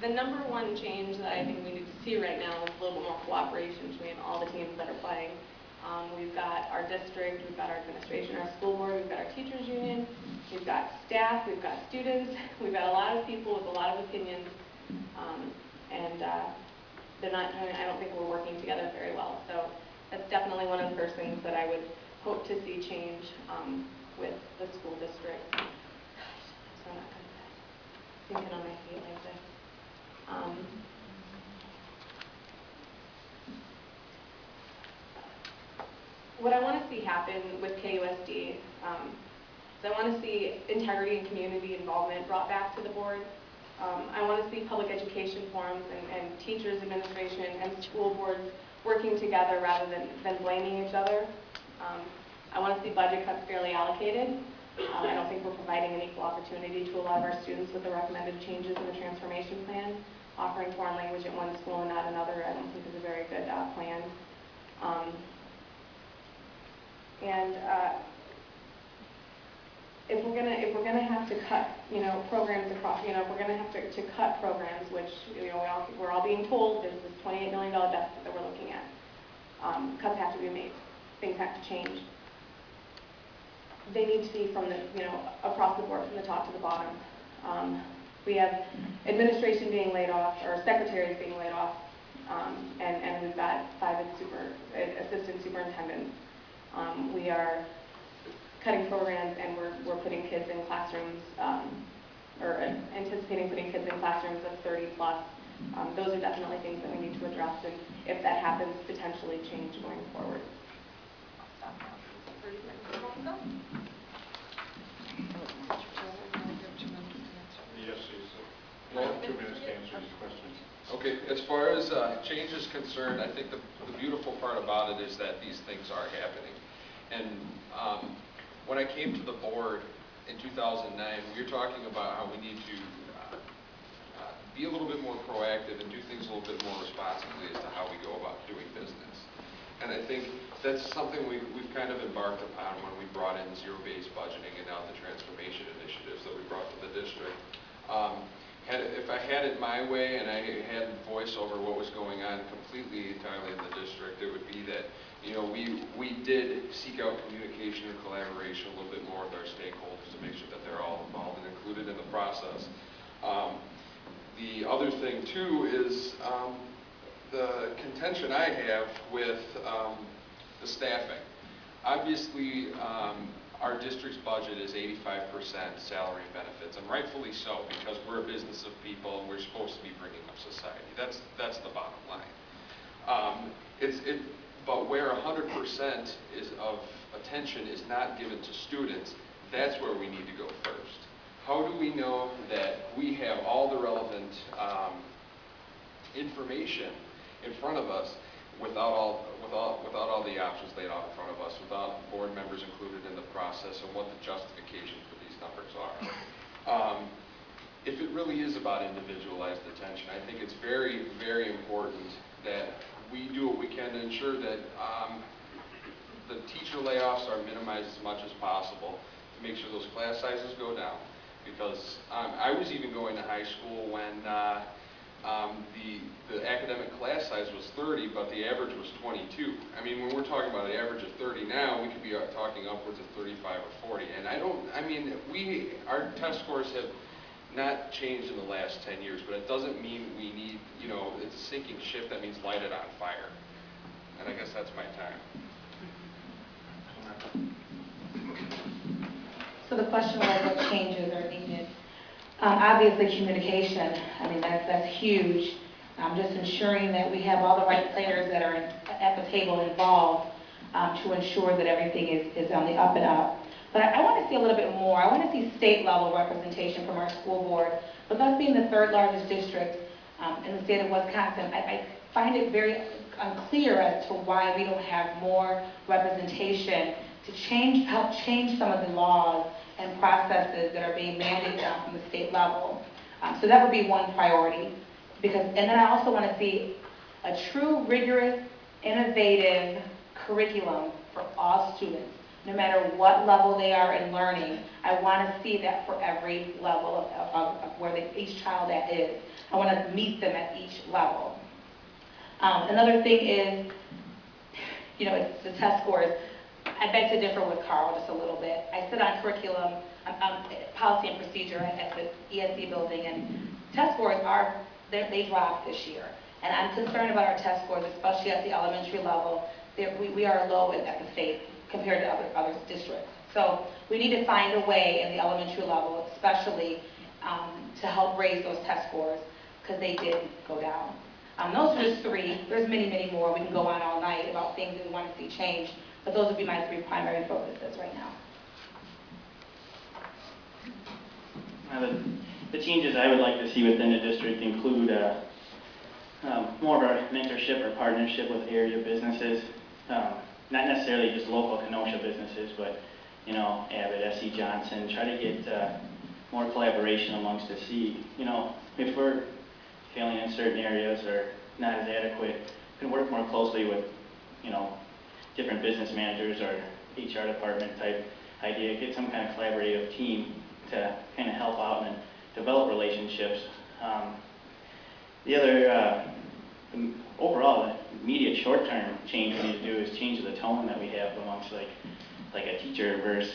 The number one change that I think we need to see right now is a little bit more cooperation between all the teams that are playing. We've got our district, we've got our administration, our school board, we've got our teachers union, we've got staff, we've got students, we've got a lot of people with a lot of opinions, and they're not doing, I don't think we're working together very well. So that's definitely one of the first things that I would hope to see change with the school district. Gosh, so I'm not good at that. Thinking on my feet like this. What I want to see happen with KUSD is I want to see integrity and community involvement brought back to the board. I want to see public education forums and teachers, administration, and school boards working together rather than blaming each other. I want to see budget cuts fairly allocated. I don't think we're providing an equal opportunity to a lot of our students with the recommended changes in the transformation plan. Offering foreign language at one school and not another, I don't think is a very good plan. If we're gonna have to cut, programs across, if we're gonna have to cut programs, which we're all being told there's this $28 million deficit that we're looking at. Cuts have to be made. Things have to change. They need to be from the across the board, from the top to the bottom. We have administration being laid off, or secretaries being laid off, and we've got 5 assistant superintendents. We are cutting programs, and we're putting kids in classrooms, or anticipating putting kids in classrooms of 30 plus. Those are definitely things that we need to address, and if that happens, potentially change going forward. Yes, you have 2 minutes to answer these questions. Okay, as far as change is concerned, I think the beautiful part about it is that these things are happening. And when I came to the board in 2009, we were talking about how we need to be a little bit more proactive and do things a little bit more responsibly as to how we go about doing business. And I think that's something we've kind of embarked upon when we brought in zero-based budgeting and now the transformation initiatives that we brought to the district. If I had it my way and I had voice over what was going on completely entirely in the district, it would be that we did seek out communication and collaboration a little bit more with our stakeholders to make sure that they're all involved and included in the process. The other thing too is the contention I have with the staffing. Obviously, our district's budget is 85% salary and benefits, and rightfully so, because we're a business of people and we're supposed to be bringing up society. That's the bottom line. But where 100% of attention is not given to students, that's where we need to go first. How do we know that we have all the relevant information in front of us without all the options laid out in front of us, without board members included in the process, and what the justification for these numbers are? If it really is about individualized attention, I think it's very, very important that we do what we can to ensure that the teacher layoffs are minimized as much as possible, to make sure those class sizes go down. Because I was even going to high school when the academic class size was 30, but the average was 22. I mean, when we're talking about an average of 30 now, we could be talking upwards of 35 or 40. And our test scores have not changed in the last 10 years, but it doesn't mean we need, it's a sinking ship. That means light it on fire. And I guess that's my time. So the question was what changes are needed. Obviously communication, that's huge. Just ensuring that we have all the right players that are at the table involved to ensure that everything is on the up and up. But I want to see a little bit more. I want to see state level representation from our school board. With us being the 3rd largest district in the state of Wisconsin, I find it very unclear as to why we don't have more representation to help change some of the laws and processes that are being mandated down from the state level. So that would be one priority. And then I also want to see a true, rigorous, innovative curriculum for all students. no matter what level they are in learning. I want to see that for every level of where each child at is. I want to meet them at each level. Another thing is, it's the test scores. I beg to differ with Carl just a little bit. I sit on curriculum, policy and procedure at the ESD building, and test scores they dropped this year. And I'm concerned about our test scores, especially at the elementary level. We are low at the state compared to other districts. So we need to find a way in the elementary level, especially to help raise those test scores, because they did go down. Those are just three. There's many, many more. We can go on all night about things that we want to see change, but those would be my three primary focuses right now. The changes I would like to see within the district include more of a mentorship or partnership with area businesses, not necessarily just local Kenosha businesses, but Abbott, S.C. Johnson. Try to get more collaboration amongst the C. If we're failing in certain areas or not as adequate, we can work more closely with different business managers or HR department type idea. Get some kind of collaborative team to kind of help out and develop relationships. Overall, the immediate short-term change we need to do is change the tone that we have amongst like a teacher versus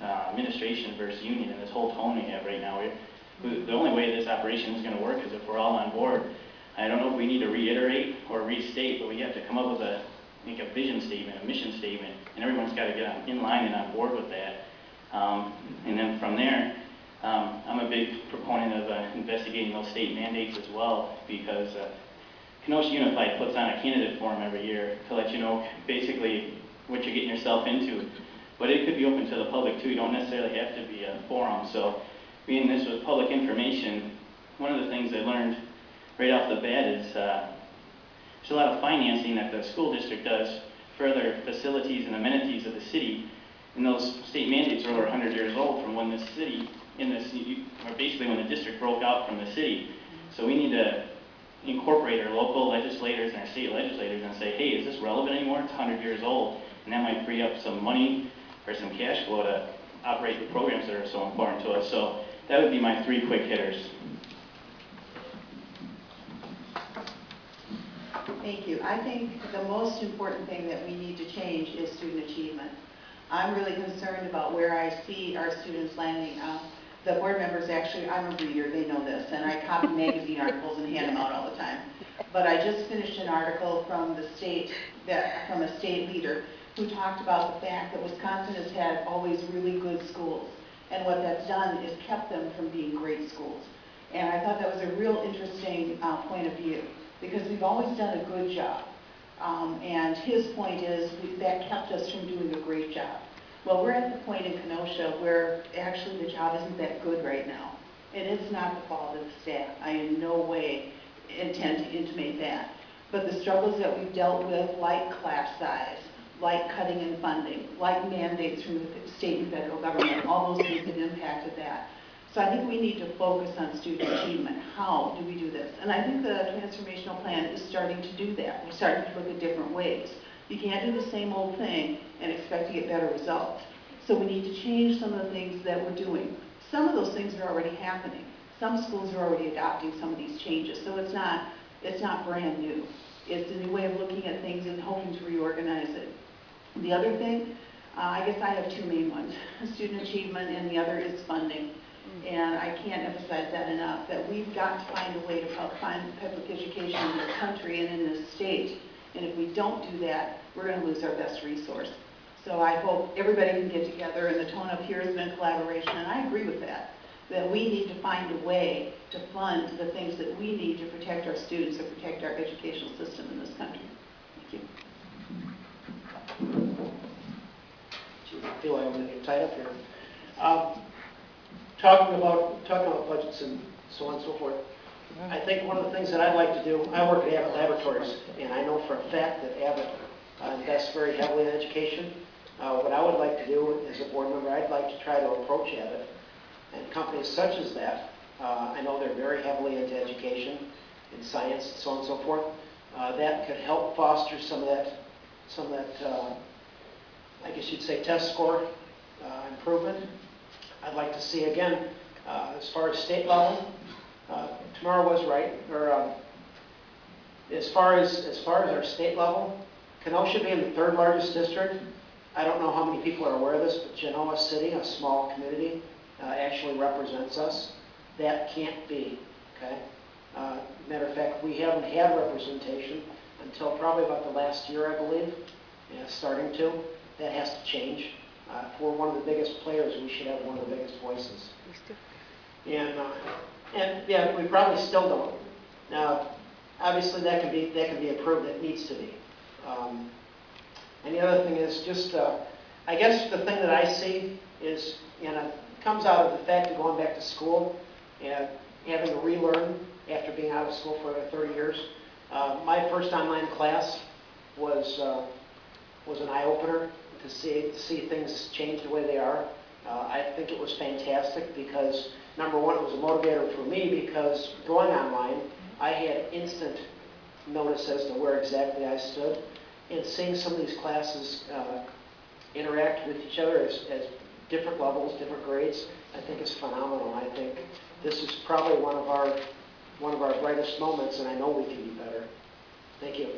administration versus union, and this whole tone we have right now. The only way this operation is going to work is if we're all on board. I don't know if we need to reiterate or restate, but we have to come up with a vision statement, a mission statement, and everyone's got to get in line and on board with that. And then from there, I'm a big proponent of investigating those state mandates as well, because Kenosha Unified puts on a candidate forum every year to let you know basically what you're getting yourself into. But it could be open to the public too. You don't necessarily have to be a forum. So being this was public information, one of the things I learned right off the bat is there's a lot of financing that the school district does for other facilities and amenities of the city. And those state mandates are over 100 years old from when the city, or basically when the district broke out from the city. So we need to incorporate our local legislators and our state legislators and say, hey, is this relevant anymore? It's 100 years old. And that might free up some money or some cash flow to operate the programs that are so important to us. So that would be my three quick hitters. Thank you. I think the most important thing that we need to change is student achievement. I'm really concerned about where I see our students landing. The board members, actually, I'm a reader, they know this, and I copy magazine articles and hand them out all the time. But I just finished an article from the state, from a state leader, who talked about the fact that Wisconsin has had always really good schools. And what that's done is kept them from being great schools. And I thought that was a real interesting point of view, because we've always done a good job. And his point is that kept us from doing a great job. Well, we're at the point in Kenosha where actually the job isn't that good right now. And it's not the fault of the staff. I in no way intend to intimate that. But the struggles that we've dealt with, like class size, like cutting in funding, like mandates from the state and federal government, all those things have impacted that. So I think we need to focus on student achievement. How do we do this? And I think the transformational plan is starting to do that. We're starting to look at different ways. You can't do the same old thing and expect to get better results. So we need to change some of the things that we're doing. Some of those things are already happening. Some schools are already adopting some of these changes. So it's not brand new. It's a new way of looking at things and hoping to reorganize it. The other thing, I guess I have two main ones, student achievement, and the other is funding. And I can't emphasize that enough, that we've got to find a way to help fund public education in this country and in this state. And if we don't do that, we're going to lose our best resource. So I hope everybody can get together, and the tone up here has been collaboration, and I agree with that we need to find a way to fund the things that we need to protect our students and protect our educational system in this country. Thank you. I feel like I'm going to get tied up here. Talking about budgets and so on and so forth. I think one of the things that I'd like to do, I work at Abbott Laboratories, and I know for a fact that Abbott invests very heavily in education. What I would like to do as a board member, I'd like to try to approach Abbott and companies such as that. I know they're very heavily into education, in science, and so on and so forth. That could help foster some of that I guess you'd say, test score improvement. I'd like to see, again, as far as state level, Tamara was right, or as far as our state level, Kenosha being the third largest district, I don't know how many people are aware of this, but Genoa City, a small community, actually represents us. That can't be, okay? Matter of fact, we haven't had representation until probably about the last year, I believe, starting to. That has to change. If we're one of the biggest players, we should have one of the biggest voices. And yeah, we probably still don't. Now, obviously, that can be improved. It needs to be. And the other thing is just, I guess the thing that I see is, comes out of the fact of going back to school and having to relearn after being out of school for 30 years. My first online class was an eye-opener to see things change the way they are. I think it was fantastic because, number one, it was a motivator for me because going online, I had instant notice as to where exactly I stood. And seeing some of these classes interact with each other as different levels, different grades, I think is phenomenal. I think this is probably one of our brightest moments, and I know we can be better. Thank you.